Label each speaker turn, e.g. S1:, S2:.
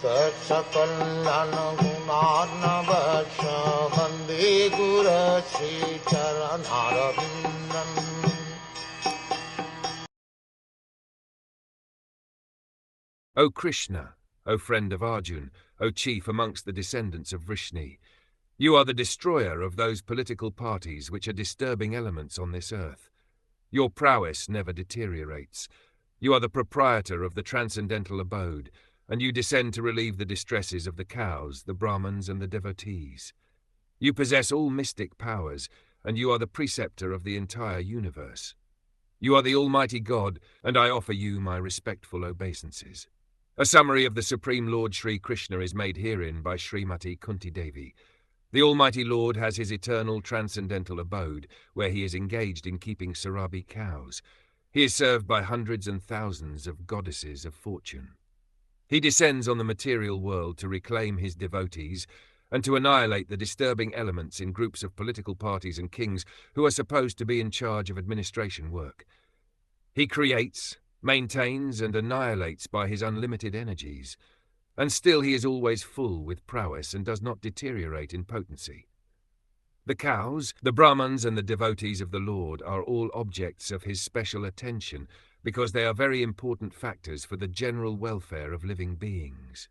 S1: Sakal Gunar Vande Guru Sri Charanaravindan.
S2: O Krishna, O friend of Arjun, O chief amongst the descendants of Vrishni, you are the destroyer of those political parties which are disturbing elements on this earth. Your prowess never deteriorates. You are the proprietor of the transcendental abode, and you descend to relieve the distresses of the cows, the Brahmins, and the devotees. You possess all mystic powers, and you are the preceptor of the entire universe. You are the Almighty God, and I offer you my respectful obeisances. A summary of the Supreme Lord Sri Krishna is made herein by Srimati Kunti Devi. The Almighty Lord has his eternal transcendental abode, where he is engaged in keeping Sarabi cows. He is served by hundreds and thousands of goddesses of fortune. He descends on the material world to reclaim his devotees and to annihilate the disturbing elements in groups of political parties and kings who are supposed to be in charge of administration work. He creates, maintains, and annihilates by his unlimited energies, and still he is always full with prowess and does not deteriorate in potency. The cows, the Brahmins, and the devotees of the Lord are all objects of his special attention because they are very important factors for the general welfare of living beings.